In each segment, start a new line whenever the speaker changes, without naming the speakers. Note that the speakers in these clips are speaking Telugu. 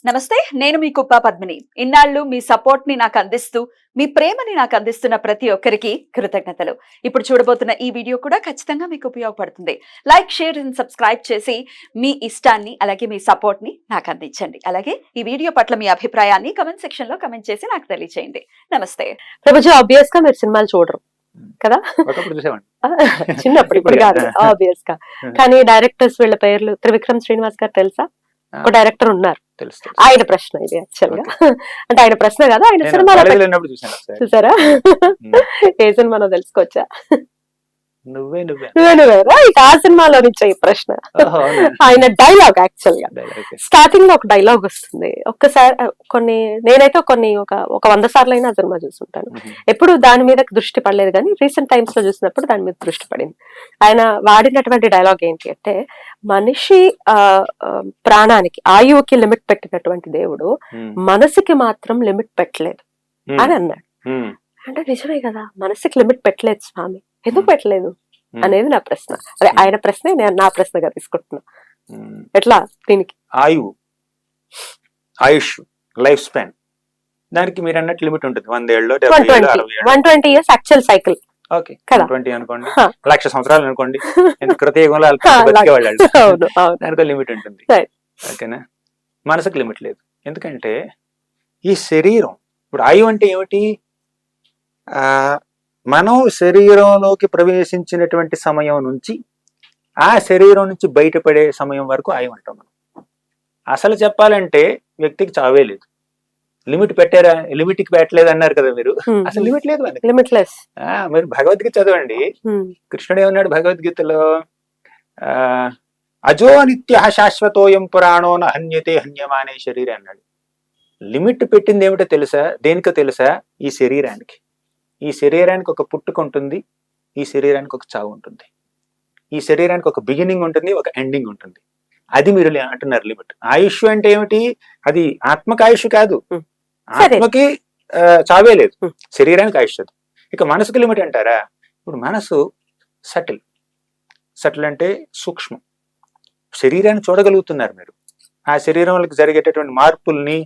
నమస్తే, నేను మీ కుప్ప పద్మిని. ఇన్నాళ్ళు మీ సపోర్ట్ ని నాకు అందిస్తూ, మీ ప్రేమని నాకు అందిస్తున్న ప్రతి ఒక్కరికి కృతజ్ఞతలు. ఇప్పుడు చూడబోతున్న ఈ వీడియో కూడా ఖచ్చితంగా మీకు ఉపయోగపడుతుంది. లైక్, షేర్ అండ్ సబ్స్క్రైబ్ చేసి మీ ఇష్టాన్ని అలాగే మీ సపోర్ట్ ని నాకు అందించండి. అలాగే ఈ వీడియో పట్ల మీ అభిప్రాయాన్ని కమెంట్ సెక్షన్ లో కమెంట్ చేసి నాకు తెలియజేయండి. నమస్తే.
ప్రభుజీ, ఆబ్వియస్ గా మీరు సినిమాలు చూడరు కదా? చిన్నప్పుడు, ఇప్పుడు కాదు ఆబ్వియస్ గా. కానీ డైరెక్టర్స్ వీళ్ళ పేర్లు త్రివిక్రమ్ శ్రీనివాస్ గారు తెలుసా? ఒక డైరెక్టర్ ఉన్నారు, ఆయన ప్రశ్న ఇది యాక్చువల్ గా. అంటే ఆయన ప్రశ్న కదా, ఆయన సినిమాలో చూసారా? ఏ సినిమాలో తెలుసుకోవచ్చా? నువ్వేరా ఇక ఆ సినిమాలో నుంచి ఈ ప్రశ్న. ఆయన డైలాగ్ యాక్చువల్ గా స్టార్టింగ్ లో ఒక డైలాగ్ వస్తుంది. ఒక్కసారి నేనైతే ఒక 100 సార్లు అయినా ఆ సినిమా చూస్తుంటాను. ఎప్పుడు దాని మీద దృష్టి పడలేదు, కానీ రీసెంట్ టైమ్స్ లో చూసినప్పుడు దాని మీద దృష్టి పడింది. ఆయన వాడినటువంటి డైలాగ్ ఏంటి అంటే, మనిషి ప్రాణానికి, ఆయువుకి లిమిట్ పెట్టినటువంటి దేవుడు మనసుకి మాత్రం లిమిట్ పెట్టలేదు అని అన్నాడు. అంటే నిజమే కదా, మనసుకి లిమిట్ పెట్టలేదు స్వామి, ఎందుకు పెట్టలేదు అనేది నా ప్రశ్న. అదే ఆయన ప్రశ్నే నేను నా ప్రశ్నగా తీసుకుంటున్నా. ఎట్లా దీనికి
ఆయుష్ లైఫ్ స్పాన్ దానికి మీరు అన్నట్టు లిమిట్ ఉంటుంది. 100 ఏళ్ళు,
120 ఇయర్స్ యాక్చువల్ సైకిల్.
ఓకే, 20 అనుకోండి, 1,00,000 సంవత్సరాలు అనుకోండి, కృతయుగంలో దానికి లిమిట్ ఉంటుంది. ఓకేనా? మనసుకు లిమిట్ లేదు. ఎందుకంటే ఈ శరీరం, ఇప్పుడు ఆయువు అంటే ఏమిటి? మనం శరీరంలోకి ప్రవేశించినటువంటి సమయం నుంచి ఆ శరీరం నుంచి బయటపడే సమయం వరకు ఆయువు అంటాం మనం. అసలు చెప్పాలంటే వ్యక్తికి చావే లేదు. లిమిట్ పెట్టారా? లిమిట్కి పెట్టలేదు అన్నారు కదా మీరు. అసలు లిమిట్ లేదు మనకి, లిమిట్లెస్. మీరు భగవద్గీత చదవండి. కృష్ణుడు ఏమన్నాడు భగవద్గీతలో? అజో నిత్య శాశ్వతోయం పురాణో హన్యతే హన్యమానే శరీరం అన్నాడు. లిమిట్ పెట్టింది ఏమిటో తెలుసా? దేనికో తెలుసా? ఈ శరీరానికి. ఈ శరీరానికి ఒక పుట్టుక ఉంటుంది, ఈ శరీరానికి ఒక చావు ఉంటుంది, ఈ శరీరానికి ఒక బిగినింగ్ ఉంటుంది, ఒక ఎండింగ్ ఉంటుంది. అది మీరు అంటున్నారు లిమిట్. ఆయుష్ అంటే ఏమిటి? అది ఆత్మకి ఆయుష్ కాదు, ఆత్మకి చావే లేదు, శరీరానికి ఆయుష్ అది. ఇక మనసుకి లిమిట్ అంటారా? ఇప్పుడు మనసు సటిల్. సటిల్ అంటే సూక్ష్మం. శరీరాన్ని చూడగలుగుతున్నారు మీరు, ఆ శరీరంలోకి జరిగేటటువంటి మార్పుల్ని,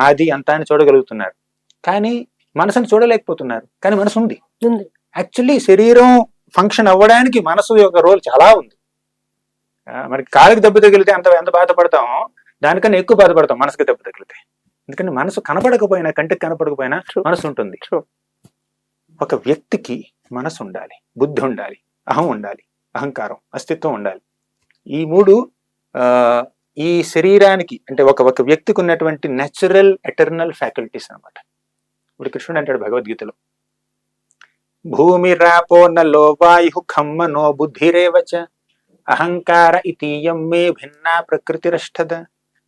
ఆది అంతాన్ని చూడగలుగుతున్నారు, కానీ మనసుని చూడలేకపోతున్నారు. కానీ మనసు ఉంది. యాక్చువల్లీ శరీరం ఫంక్షన్ అవ్వడానికి మనసు యొక్క రోల్ చాలా ఉంది. మనకి కాలికి దెబ్బ తగిలితే ఎంత బాధపడతామో దానికన్నా ఎక్కువ బాధపడతాం మనసుకి దెబ్బ తగిలితే. ఎందుకంటే మనసు కనపడకపోయినా, కంటికి కనపడకపోయినా మనసు ఉంటుంది. ఒక వ్యక్తికి మనసు ఉండాలి, బుద్ధి ఉండాలి, అహం ఉండాలి, అహంకారం, అస్తిత్వం ఉండాలి. ఈ మూడు ఈ శరీరానికి, అంటే ఒక వ్యక్తికి ఉన్నటువంటి నేచురల్ ఎటర్నల్ ఫ్యాకల్టీస్ అన్నమాట. ఇప్పుడు కృష్ణుడు అంటాడు భగవద్గీతలో, భూమి రాపో నలో వాయు ఖమ్మ నో బుద్ధిరేవచ అహంకార ఇతీయం మే భిన్నా ప్రకృతిరష్టద.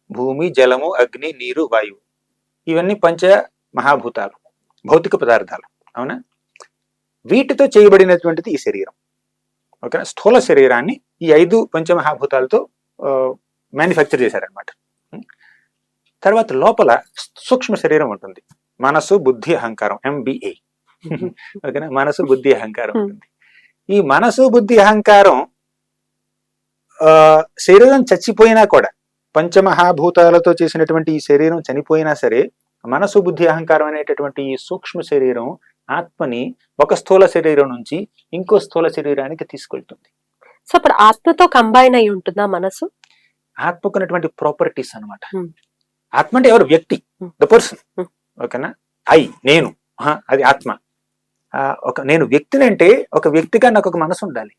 భూమి, జలము, అగ్ని, నీరు, వాయువు, ఇవన్నీ పంచ మహాభూతాలు, భౌతిక పదార్థాలు. అవునా? వీటితో చేయబడినటువంటిది ఈ శరీరం. ఓకేనా? స్థూల శరీరాన్ని ఈ 5 పంచమహాభూతాలతో మ్యానుఫ్యాక్చర్ చేశారనమాట. తర్వాత లోపల సూక్ష్మ శరీరం ఉంటుంది, మనసు, బుద్ధి, అహంకారం, MBA. ఓకేనా? మనసు, బుద్ధి, అహంకారం ఉంటుంది. ఈ మనసు, బుద్ధి, అహంకారం శరీరం చచ్చిపోయినా కూడా, పంచమహాభూతాలతో చేసినటువంటి ఈ శరీరం చనిపోయినా సరే, మనసు, బుద్ధి, అహంకారం అనేటటువంటి ఈ సూక్ష్మ శరీరం ఆత్మని ఒక స్థూల శరీరం నుంచి ఇంకో స్థూల శరీరానికి తీసుకెళ్తుంది.
సో ఇప్పుడు ఆత్మతో కంబైన్ అయి ఉంటుందా మనసు?
ఆత్మకున్నటువంటి ప్రాపర్టీస్ అనమాట. ఆత్మ అంటే ఎవరు? వ్యక్తి, ద పర్సన్. ఓకేనా? నేను, అది ఆత్మ. నేను వ్యక్తిని అంటే, ఒక వ్యక్తిగా నాకు ఒక మనసు ఉండాలి,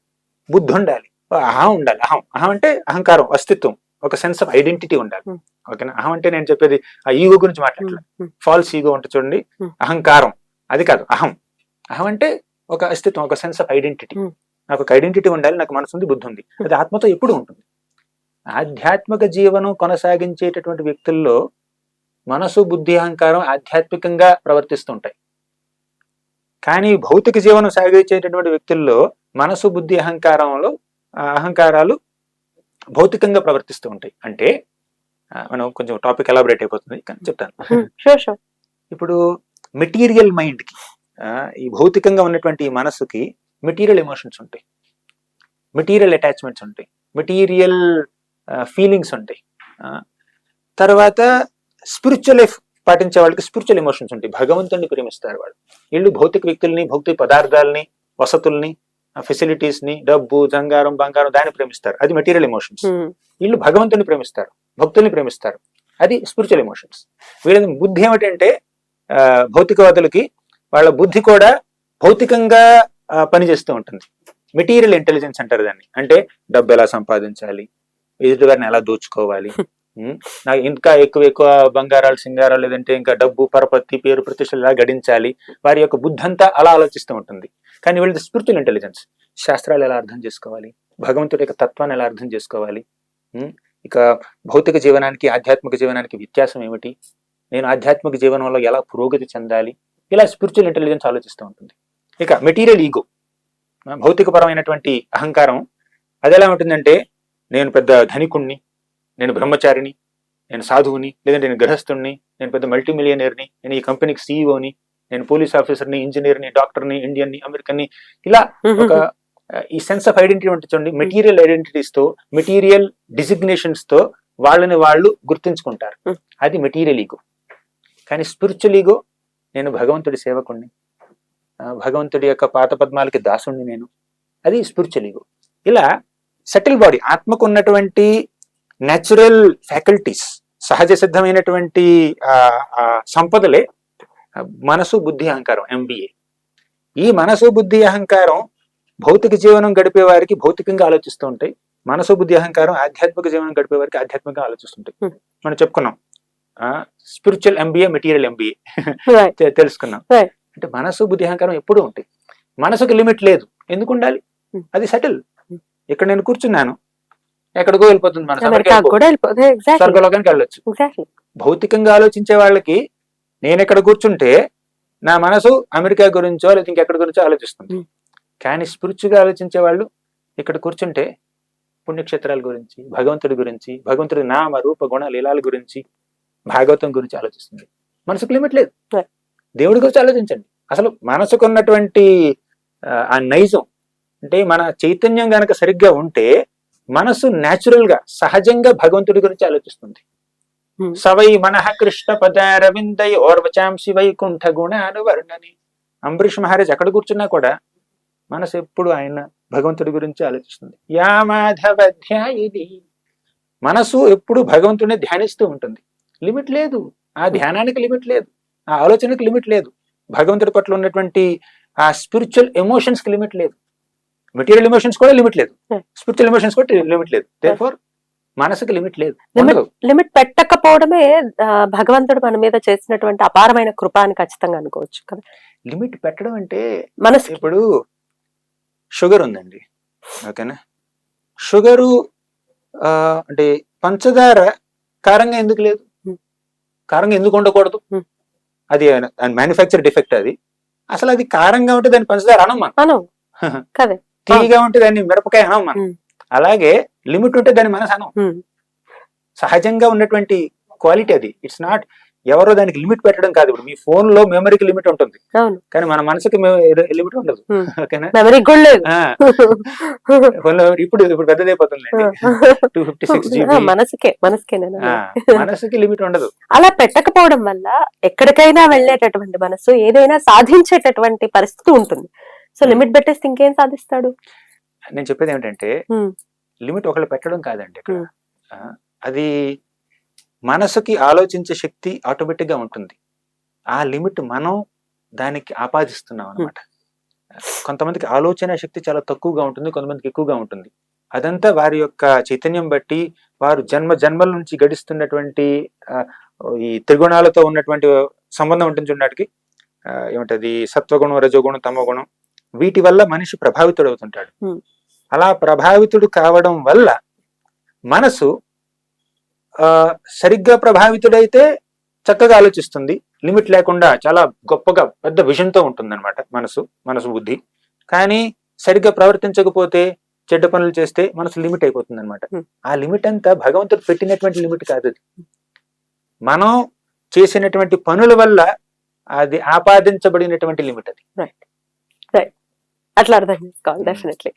బుద్ధి ఉండాలి, అహం ఉండాలి. అహం అంటే అహంకారం, అస్తిత్వం, ఒక సెన్స్ ఆఫ్ ఐడెంటిటీ ఉండాలి. ఓకేనా? అహం అంటే నేను చెప్పేది ఆ ఈగో గురించి మాట్లాడలేదు. ఫాల్స్ ఈగో ఉంటుంది చూడండి, అహంకారం, అది కాదు. అహం అంటే ఒక అస్తిత్వం, ఒక సెన్స్ ఆఫ్ ఐడెంటిటీ. నాకు ఒక ఐడెంటిటీ ఉండాలి, నాకు మనసు ఉంది, బుద్ధి ఉంది. అది ఆత్మతో ఎప్పుడు ఉంటుంది. ఆధ్యాత్మిక జీవనం కొనసాగించేటటువంటి వ్యక్తుల్లో మనసు, బుద్ధి, అహంకారం ఆధ్యాత్మికంగా ప్రవర్తిస్తుంటాయి. కానీ భౌతిక జీవనం సాగించేటటువంటి వ్యక్తుల్లో మనసు, బుద్ధి, అహంకారాలు భౌతికంగా ప్రవర్తిస్తూ ఉంటాయి. అంటే మనం కొంచెం టాపిక్ ఎలాబరేట్ అయిపోతుంది కానీ చెప్తాను. ఇప్పుడు మెటీరియల్ మైండ్కి, ఈ భౌతికంగా ఉన్నటువంటి ఈ మనసుకి మెటీరియల్ ఎమోషన్స్ ఉంటాయి, మెటీరియల్ అటాచ్మెంట్స్ ఉంటాయి, మెటీరియల్ ఫీలింగ్స్ ఉంటాయి. తర్వాత స్పిరిచువల్ లైఫ్ పాటించే వాళ్ళకి స్పిరిచువల్ ఎమోషన్స్ ఉంటాయి, భగవంతుడిని ప్రేమిస్తారు వాళ్ళు. వీళ్ళు భౌతిక వ్యక్తుల్ని, భౌతిక పదార్థాలని, వసతుల్ని, ఫెసిలిటీస్ ని, డబ్బు, బంగారం దాన్ని ప్రేమిస్తారు, అది మెటీరియల్ ఎమోషన్స్. వీళ్ళు భగవంతుని ప్రేమిస్తారు, భక్తుల్ని ప్రేమిస్తారు, అది స్పిరిచువల్ ఎమోషన్స్. వీళ్ళ బుద్ధి ఏమిటంటే భౌతికవాదులకి వాళ్ళ బుద్ధి కూడా భౌతికంగా పనిచేస్తూ ఉంటుంది. మెటీరియల్ ఇంటెలిజెన్స్ అంటారు దాన్ని. అంటే డబ్బు ఎలా సంపాదించాలి, ఎదుటివారిని ఎలా దోచుకోవాలి, నాకు ఇంకా ఎక్కువ బంగారాలు, సింగారాలు, లేదంటే ఇంకా డబ్బు, పరపతి, పేరు, ప్రతిష్టలు ఎలా గడించాలి, వారి యొక్క బుద్ధి అంతా అలా ఆలోచిస్తూ ఉంటుంది. కానీ వీళ్ళది స్పిరిచువల్ ఇంటెలిజెన్స్. శాస్త్రాలు ఎలా అర్థం చేసుకోవాలి, భగవంతుడి యొక్క తత్వాన్ని ఎలా అర్థం చేసుకోవాలి, ఇక భౌతిక జీవనానికి ఆధ్యాత్మిక జీవనానికి వ్యత్యాసం ఏమిటి, నేను ఆధ్యాత్మిక జీవనంలో ఎలా పురోగతి చెందాలి, ఇలా స్పిరిచువల్ ఇంటెలిజెన్స్ ఆలోచిస్తూ ఉంటుంది. ఇక మెటీరియల్ ఈగో, భౌతికపరమైనటువంటి అహంకారం, అది ఎలా ఉంటుందంటే నేను పెద్ద ధనికుణ్ణి, నేను బ్రహ్మచారిని, నేను సాధువుని, లేదంటే నేను గృహస్థుణ్ణి, నేను పెద్ద మల్టీ మిలియనర్ని, నేను ఈ కంపెనీకి సీఈఓని, నేను పోలీస్ ఆఫీసర్ని, ఇంజనీర్ని, డాక్టర్ని, ఇండియన్ని, అమెరికన్ని, ఇలా ఒక ఈ సెన్స్ ఆఫ్ ఐడెంటిటీ ఉంటుంది చూడండి. మెటీరియల్ ఐడెంటిటీస్ తో, మెటీరియల్ డిజిగ్నేషన్స్ తో వాళ్ళని వాళ్ళు గుర్తించుకుంటారు, అది మెటీరియల్ ఈగో. కానీ స్పిరిచువల్ ఈగో, నేను భగవంతుడి సేవకుణ్ణి, భగవంతుడి యొక్క పాత పద్మాలకి దాసుణ్ణి నేను, అది స్పిరిచువల్ ఈగో. ఇలా సెటిల్ బాడీ, ఆత్మకు ఉన్నటువంటి న్యాచురల్ ఫ్యాకల్టీస్, సహజ సిద్ధమైనటువంటి సంపదలే మనసు, బుద్ధి, అహంకారం, MBA. ఈ మనసు, బుద్ధి, అహంకారం భౌతిక జీవనం గడిపే వారికి భౌతికంగా ఆలోచిస్తూ ఉంటాయి, మనసు, బుద్ధి, అహంకారం ఆధ్యాత్మిక జీవనం గడిపే వారికి ఆధ్యాత్మికంగా ఆలోచిస్తుంటాయి. మనం చెప్పుకున్నాం స్పిరిచువల్ MBA, మెటీరియల్ MBA తెలుసుకున్నాం. అంటే మనసు, బుద్ధి, అహంకారం ఎప్పుడూ ఉంటాయి. మనసుకు లిమిట్ లేదు, ఎందుకు ఉండాలి, అది సెటిల్. ఇక్కడ నేను కూర్చున్నాను, ఎక్కడికో వెళ్ళిపోతుంది మనసు, స్వర్గలోకానికి వెళ్ళొచ్చు. భౌతికంగా ఆలోచించే వాళ్ళకి నేను ఎక్కడ కూర్చుంటే నా మనసు అమెరికా గురించో లేదా ఇంకెక్కడి గురించో ఆలోచిస్తుంది. కానీ స్పిరిచువల్గా ఆలోచించే వాళ్ళు ఇక్కడ కూర్చుంటే పుణ్యక్షేత్రాల గురించి, భగవంతుడి గురించి, భగవంతుడి నామ రూప గుణ లీలాల గురించి, భాగవతం గురించి ఆలోచిస్తుంది. మనసుకు లిమిట్ లేదు, దేవుడి గురించి ఆలోచించండి. అసలు మనసుకున్నటువంటి ఆ నైజం అంటే మన చైతన్యం గనక సరిగ్గా ఉంటే మనసు న్యాచురల్ గా, సహజంగా భగవంతుడి గురించి ఆలోచిస్తుంది. సవై మనః కృష్ణ పదారవిందై ఓర్వచాంసి వైకుంఠ గుణానువర్ణని. అంబరీష్ మహారాజ్ ఎక్కడ కూర్చున్నా కూడా మనసు ఎప్పుడు ఆయన భగవంతుడి గురించి ఆలోచిస్తుంది. యా మాధవ ధ్యాయిని, మనసు ఎప్పుడు భగవంతుడిని ధ్యానిస్తూ ఉంటుంది. లిమిట్ లేదు, ఆ ధ్యానానికి లిమిట్ లేదు, ఆ ఆలోచనకి లిమిట్ లేదు, భగవంతుడి పట్ల ఉన్నటువంటి ఆ స్పిరిచువల్ ఎమోషన్స్ కి లిమిట్ లేదు, మెటీరియల్ ఎమోషన్స్ కూడా లిమిట్ లేదు, స్పిరిచువల్ ఎమోషన్స్ కూడా లిమిట్ లేదు. దేర్ఫోర్ మనసుకి లిమిట్ లేదు.
లిమిట్ పెట్టకపోవడమే భగవంతుడు మన మీద చేసినటువంటి అపారమైన కృప అని ఖచ్చితంగా అనుకోవచ్చు కదా.
లిమిట్ పెట్టడం అంటే
మనసు,
ఇప్పుడు షుగర్ ఉందండి, ఓకేనా, షుగరు అంటే పంచదార కారంగా ఎందుకు లేదు, కారంగా ఎందుకు ఉండకూడదు, అది మ్యానుఫ్యాక్చర్ డిఫెక్ట్. అది అసలు అది కారంగా ఉంటే దాన్ని పంచదార అనం మనం, తీయగా ఉంటే దాన్ని మిరపకాయ అనం మనం. అలాగే లిమిట్ ఉంటే దాని మనసు అనం. సహజంగా ఉన్నటువంటి క్వాలిటీ అది. ఇట్స్ నాట్ ఎవరో దానికి లిమిట్ పెట్టడం కాదు. ఇప్పుడు మీ ఫోన్ లో మెమరీకి లిమిట్ ఉంటుంది, కానీ మన మనసుకి లిమిట్ ఉండదు, ఓకేనా. ఫోన్ లో ఇప్పుడు పెద్దదైపోతుంది 256 GB, మనసుకి లిమిట్ ఉండదు.
అలా పెట్టకపోవడం వల్ల ఎక్కడికైనా వెళ్ళేటటువంటి మనసు ఏదైనా సాధించేటటువంటి పరిస్థితి ఉంటుంది. సో లిమిట్ పెట్టేస్తే ఇంకేం సాధిస్తాడు?
నేను చెప్పేది ఏమిటంటే లిమిట్ ఒకళ్ళు పెట్టడం కాదండి ఇక్కడ, అది మనసుకి ఆలోచించే శక్తి ఆటోమేటిక్ గా ఉంటుంది. ఆ లిమిట్ మనం దానికి ఆపాదిస్తున్నాం అనమాట. కొంతమందికి ఆలోచన శక్తి చాలా తక్కువగా ఉంటుంది, కొంతమందికి ఎక్కువగా ఉంటుంది. అదంతా వారి యొక్క చైతన్యం బట్టి, వారు జన్మల నుంచి గడిస్తున్నటువంటి ఈ త్రిగుణాలతో ఉన్నటువంటి సంబంధం ఉంటుంది చూడడానికి. ఏమంటది, సత్వగుణం, రజోగుణం, తమోగుణం, వీటి వల్ల మనిషి ప్రభావితుడు అవుతుంటాడు. అలా ప్రభావితుడు కావడం వల్ల మనసు సరిగ్గా ప్రభావితుడైతే చక్కగా ఆలోచిస్తుంది, లిమిట్ లేకుండా చాలా గొప్పగా పెద్ద విజన్తో ఉంటుంది అనమాట మనసు బుద్ధి. కానీ సరిగ్గా ప్రవర్తించకపోతే, చెడ్డ పనులు చేస్తే మనసు లిమిట్ అయిపోతుంది అనమాట. ఆ లిమిట్ అంతా భగవంతుడు పెట్టినటువంటి లిమిట్ కాదు, అది మనం చేసినటువంటి పనుల వల్ల అది ఆపాదించబడినటువంటి లిమిట్ అది.
అట్లా అర్థం చేసుకోవాలి డెఫినెట్లీ.